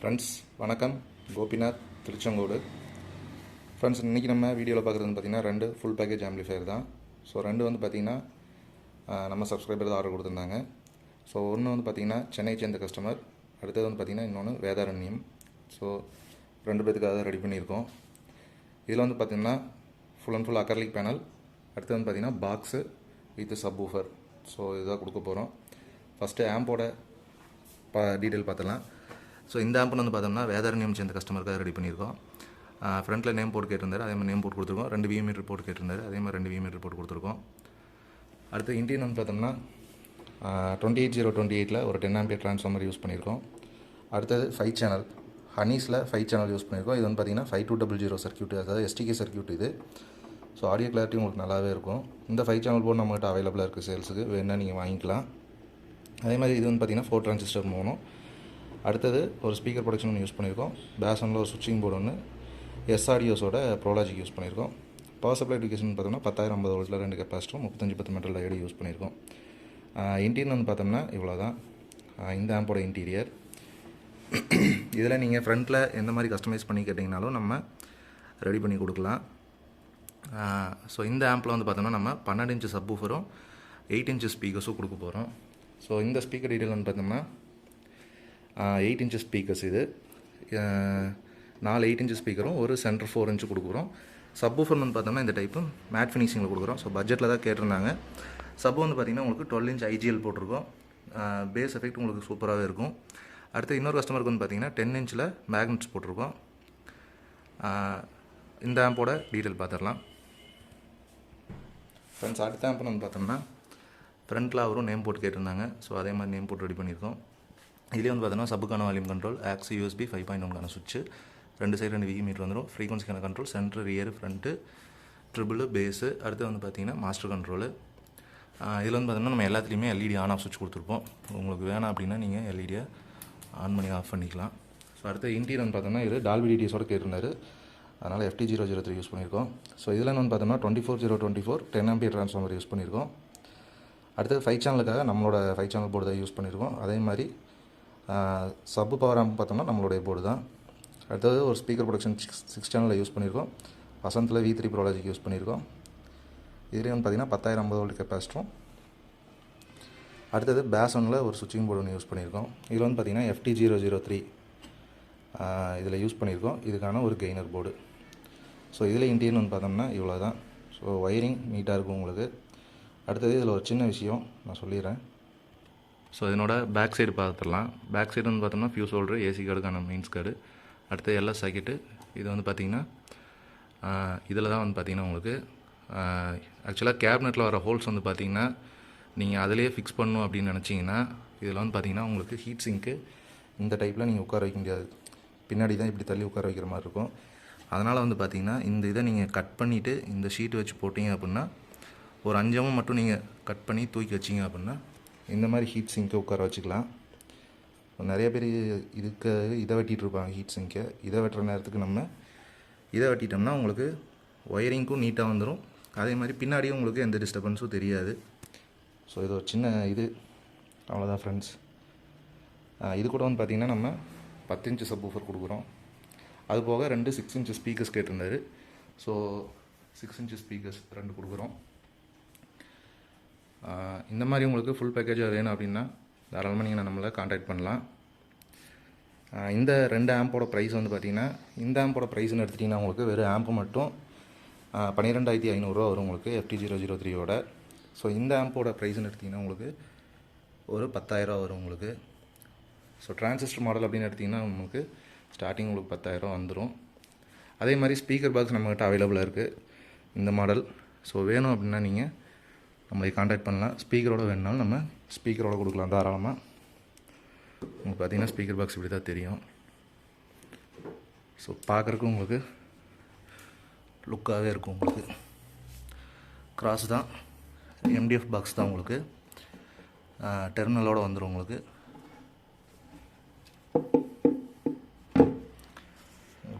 Friends வணக்கம். Gopinath, Tiruchengode. Friends, இன்றைக்கி நம்ம வீடியோவில் பார்க்குறது பார்த்திங்கன்னா 2 ஃபுல் பேக்கேஜ் ஆம்பிளிஃபையர் தான். ஸோ 2 பார்த்திங்கன்னா நம்ம சப்ஸ்கிரைபர் தான் ஆர்டர் கொடுத்துருந்தாங்க. ஸோ ஒன்று பார்த்திங்கன்னா சென்னை சேர்ந்த கஸ்டமர், அடுத்தது பார்த்திங்கன்னா இன்னொன்று வேதாரண்யம். ஸோ 2 பேத்துக்காக ரெடி பண்ணியிருக்கோம். இதில் பார்த்திங்கன்னா full and full acrylic panel, அடுத்தது பார்த்திங்கன்னா box with subwoofer. So இதுதான் கொடுக்க போகிறோம். ஃபஸ்ட்டு ஆம்போட டீட்டெயில் பார்த்துலாம். ஸோ இந்த ஆம்ப்னு பார்த்தோம்னா வேதாரண்யம் சேர்ந்த கஸ்டமருக்காக ரெடி பண்ணியிருக்கோம். ஃப்ரண்ட்டில் நேம் போட்டு கேட்டிருந்தார், அதே மாதிரி நேம் போட்டு கொடுத்துருக்கோம். 2 விஎம் போட்டு கேட்டிருந்தார், அதே மாதிரி 2 விஎம் போட்டு கொடுத்துருக்கோம். அடுத்து இன்டீரியர் பார்த்தோம்னா 28028 ஒரு 10 ஆம்பியர் ட்ரான்ஸ்ஃபார்மர் யூஸ் பண்ணியிருக்கோம். அடுத்தது 5 சேனல் ஹனீஸில் 5 சேனல் யூஸ் பண்ணியிருக்கோம். இது பார்த்திங்கன்னா 5200 சர்க்யூட், அதாவது எஸ்டிகே சர்க்யூட் இது. ஸோ ஆடியோ கிளாரிட்டி உங்களுக்கு நல்லாவே இருக்கும். இந்த 5 சேனல் போர்டு நம்மகிட்ட அவைலபிளாக இருக்குது, சேல்ஸுக்கு வேணுன்னா நீங்கள் வாங்கிக்கலாம். அதே மாதிரி இது பார்த்திங்கன்னா 4 டிரான்சிஸ்டர் மூணும். அடுத்தது ஒரு ஸ்பீக்கர் ப்ரொடக்ஷன் ஒன்று யூஸ் பண்ணியிருக்கோம். பேசனில் ஒரு சுவிட்சிங் போர்டு ஒன்று, ஆடியோஸோட ப்ரோலாஜிக் யூஸ் பண்ணியிருக்கோம். பவர் சப்ளை எஜுகேஷன் பார்த்தோம்னா 1050 வோல்ட்டில் 2 கெப்பாசிட்டரும் 3510 மீட்டர் லைடு யூஸ் பண்ணியிருக்கோம். இன்டீரியர் பார்த்தோம்னா இவ்வளோ தான் இந்த ஆம்போட இன்டீரியர். இதில் நீங்கள் ஃப்ரண்ட்டில் எந்த மாதிரி கஸ்டமைஸ் பண்ணி கேட்டிங்கனாலும் நம்ம ரெடி பண்ணி கொடுக்கலாம். ஸோ இந்த ஆம்பில் பார்த்தோம்னா நம்ம 12 இன்ச்சு சப் ஊஃபரும் 8 இன்ச்சு ஸ்பீக்கர்ஸும் கொடுக்க போகிறோம். ஸோ இந்த ஸ்பீக்கர் டீட்டெயில் பார்த்தோம்னா 8 இன்ச்சு ஸ்பீக்கர்ஸ், இது 4 8 இன்ச்சு ஸ்பீக்கரும் ஒரு சென்டர் 4 இன்ச்சு கொடுக்குறோம். சப் ஊஃபர் பார்த்தோம்னா இந்த டைப்பு மேட் ஃபினிஷிங்கில் கொடுக்குறோம். ஸோ பட்ஜெட்டில் தான் கேட்டிருந்தாங்க. சப் பார்த்திங்கன்னா உங்களுக்கு 12 இன்ச் ஐஜிஎல் போட்டிருக்கோம். பேஸ் எஃபெக்ட் உங்களுக்கு சூப்பராகவே இருக்கும். அடுத்து இன்னொரு கஸ்டமருக்கு பார்த்திங்கன்னா 10 இன்ச்சில் மேக்னெட்ஸ் போட்டிருக்கோம். இந்த ஆம்போட டீட்டெயில் பார்த்துடலாம். ஃப்ரெண்ட்ஸ், அடுத்த ஆம்ப் பார்த்தோம்னா ஃப்ரண்ட்டில் அவரும் நேம் போட்டு கேட்டிருந்தாங்க. ஸோ அதே மாதிரி நேம் போட்டு ரெடி பண்ணியிருக்கோம். இதுலேயே பார்த்தோன்னா சப்புக்கான வால்யூம் கண்ட்ரோல், ஆக்ஸ் யூஎஸ்பி 5.1 சுவிட்சு, 2 சைடு 2 விஇ மீட்டர் வந்துடும். ஃப்ரீக்வன்சிக்கான control, centre, rear, front, treble, bass. அடுத்து பார்த்திங்கன்னா மாஸ்டர் கண்ட்ரோலு. இதில் பார்த்தோம்னா நம்ம எல்லாத்துலேயுமே எல்இடி ஆன் ஆஃப் சுவிட்ச் கொடுத்துருப்போம். உங்களுக்கு வேணாம் அப்படின்னா நீங்கள் எல்இடியை ஆன் பண்ணி ஆஃப் பண்ணிக்கலாம். ஸோ அடுத்து இன்டீரியர் பார்த்தோம்னா இது டால்பி டிடிஎஸோட கேட்டிருந்தார், அதனால் FT003 யூஸ் பண்ணியிருக்கோம். ஸோ இதில் பார்த்தோம்னா 24024 10 ஆம்பியர் ட்ரான்ஸ்ஃபார்மர் யூஸ் பண்ணியிருக்கோம். அடுத்தது 5 சேனலுக்காக நம்மளோட 5 சேனல் போர்டு தான் யூஸ் பண்ணியிருக்கோம். அதே மாதிரி சப்பு பவர் ஆம்ப் பார்த்தோம்னா நம்மளுடைய போர்டு தான். அடுத்தது ஒரு ஸ்பீக்கர் ப்ரொடக்ஷன் 6 சேனலில் யூஸ் பண்ணியிருக்கோம். வசந்தில் V3 ப்ரோலாஜிக் யூஸ் பண்ணியிருக்கோம். இதுலேயே பார்த்திங்கன்னா 1050 வோல்ட் கெப்பாசிட்டரும். அடுத்தது பேசனில் ஒரு சுவிட்சிங் போர்டு ஒன்று யூஸ் பண்ணியிருக்கோம். இதில் பார்த்திங்கன்னா FT003 இதில் யூஸ் பண்ணியிருக்கோம். இதுக்கான ஒரு கெய்னர் போர்டு. ஸோ இதில் இன்டீரியர் பார்த்தோம்னா இவ்வளோ தான். ஸோ ஒயரிங் நீட்டாக இருக்கும் உங்களுக்கு. அடுத்தது இதில் ஒரு சின்ன விஷயம் நான் சொல்லிடுறேன். ஸோ இதனோட பேக் சைடு பார்த்துடலாம். பேக் சைடு பார்த்தோம்னா ஃபியூஸ் ஹோல்டரு, ஏசி கார்டுக்கான மெயின்ஸ் கார்டு, அடுத்து எல்லாம் சர்க்கிட்டு. இது பார்த்திங்கன்னா இதில் தான் பார்த்திங்கன்னா உங்களுக்கு ஆக்சுவலாக கேபினெட்டில் வர ஹோல்ஸ் பார்த்திங்கன்னா நீங்கள் அதிலேயே ஃபிக்ஸ் பண்ணணும் அப்படின்னு நினச்சிங்கன்னா இதில் பார்த்திங்கன்னா உங்களுக்கு ஹீட் சிங்க்கு இந்த டைப்பில் நீங்கள் உட்கார வைக்க முடியாது. பின்னாடி தான் இப்படி தள்ளி உட்கார வைக்கிற மாதிரி இருக்கும். அதனால் பார்த்திங்கன்னா இந்த இதை நீங்கள் கட் பண்ணிவிட்டு இந்த ஷீட் வச்சு போட்டிங்க அப்படின்னா ஒரு 5 மட்டும் நீங்கள் கட் பண்ணி தூக்கி வச்சிங்க அப்படின்னா இந்த மாதிரி ஹீட் சிங்கை உட்கார வச்சுக்கலாம். நிறைய பேர் இதுக்கு இதை வெட்டிகிட்டு இருப்பாங்க, ஹீட் சிங்கை. இதை வெட்டுற நேரத்துக்கு நம்ம இதை வெட்டிட்டோம்னா உங்களுக்கு ஒயரிங்க்கும் நீட்டாக வந்துடும். அதே மாதிரி பின்னாடியும் உங்களுக்கு எந்த டிஸ்டர்பன்ஸும் தெரியாது. ஸோ இது ஒரு சின்ன இது, அவ்வளோதான் ஃப்ரெண்ட்ஸ். இது கூட பார்த்திங்கன்னா நம்ம 10 இன்ச்சு சப் ஊஃபர் கொடுக்குறோம். அது போக 2 6 இன்ச்சு ஸ்பீக்கர்ஸ் கேட்டிருந்தார். ஸோ 6 இன்ச்சு ஸ்பீக்கர்ஸ் 2 கொடுக்குறோம். இந்த மாதிரி உங்களுக்கு ஃபுல் பேக்கேஜாக வேணும் அப்படின்னா தாராளமாக நீங்கள் நம்மளை காண்டாக்ட் பண்ணலாம். இந்த 2 ஆம்போட ப்ரைஸ் பார்த்திங்கன்னா இந்த ஆம்போட ப்ரைஸ்னு எடுத்துட்டிங்கன்னா உங்களுக்கு வெறும் ஆம்பு மட்டும் 12500 வரும் உங்களுக்கு FT003யோட. ஸோ இந்த ஆம்போட ப்ரைஸ்னு எடுத்திங்கன்னா உங்களுக்கு ஒரு 10000 வரும் உங்களுக்கு. ஸோ டிரான்சிஸ்டர் மாடல் அப்படின்னு எடுத்திங்கன்னா உங்களுக்கு ஸ்டார்டிங் உங்களுக்கு 10000 வந்துடும். அதே மாதிரி ஸ்பீக்கர் பாக்ஸ் நம்மகிட்ட அவைலபிளாக இருக்குது இந்த மாடல். ஸோ வேணும் அப்படின்னா நீங்கள் நம்மளை காண்டாக்ட் பண்ணலாம். ஸ்பீக்கரோட வேணுனாலும் நம்ம ஸ்பீக்கரோட கொடுக்கலாம் தாராளமாக. உங்களுக்கு பார்த்திங்கன்னா ஸ்பீக்கர் பாக்ஸ் இப்படி தான் தெரியும். ஸோ பார்க்குறக்கு உங்களுக்கு லுக்காகவே இருக்கும். உங்களுக்கு கிராஸ் தான், MDF பாக்ஸ் தான் உங்களுக்கு. டெர்மினலோடு வந்துடும் உங்களுக்கு.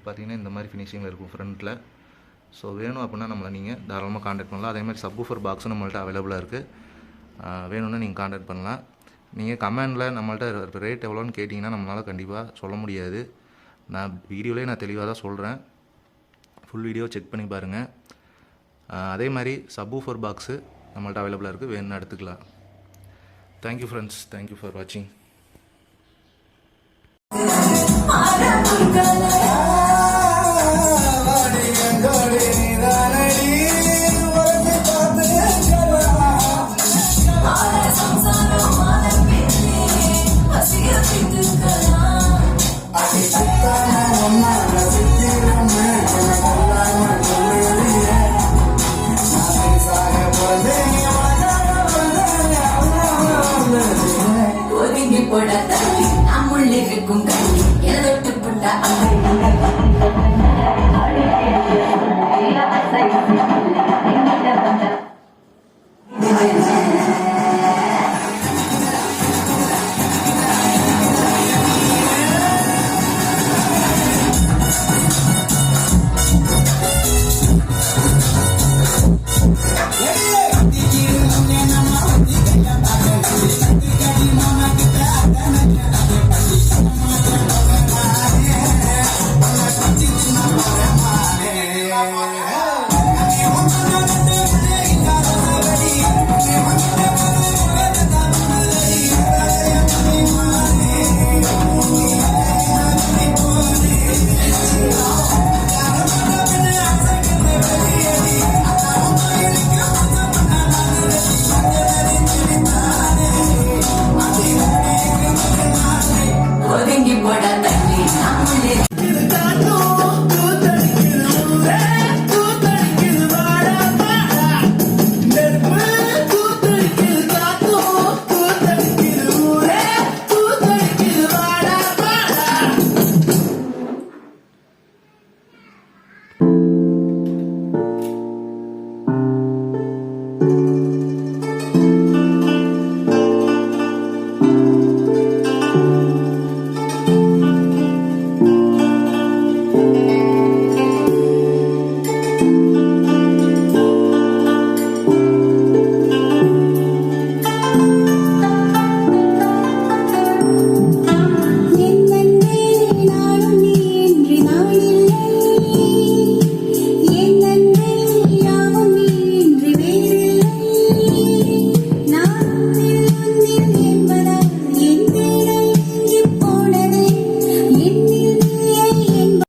பார்த்திங்கன்னா இந்த மாதிரி ஃபினிஷிங்கில் இருக்கும் ஃப்ரண்ட்டில். ஸோ வேணும் அப்படின்னா நம்மளை நீங்கள் தாராளமாக காண்டாக்ட் பண்ணலாம். அதே மாதிரி சப் ஊஃபர் பாக்ஸும் நம்மள்ட்ட அவைலபிளாக இருக்குது. வேணும்னா நீங்கள் காண்டாக்ட் பண்ணலாம். நீங்கள் கமெண்டில் நம்மள்ட்ட ரேட் எவ்வளோன்னு கேட்டிங்கன்னா நம்மளால் கண்டிப்பாக சொல்ல முடியாது. நான் வீடியோலேயே நான் தெளிவாக தான் சொல்கிறேன். ஃபுல் வீடியோ செக் பண்ணி பாருங்கள். அதே மாதிரி சப்வூஃபர் பாக்ஸு நம்மள்ட்ட அவைலபிளாக இருக்குது, வேணும்னு எடுத்துக்கலாம். தேங்க்யூ ஃப்ரெண்ட்ஸ், தேங்க்யூ ஃபார் வாட்சிங். ஒதுங்கி போட தள்ளி நம்முள்ள இருக்கும் கண்ணி எதொட்டு புட்ட ஒதுங்கி போட தள்ளி நம்முள்ள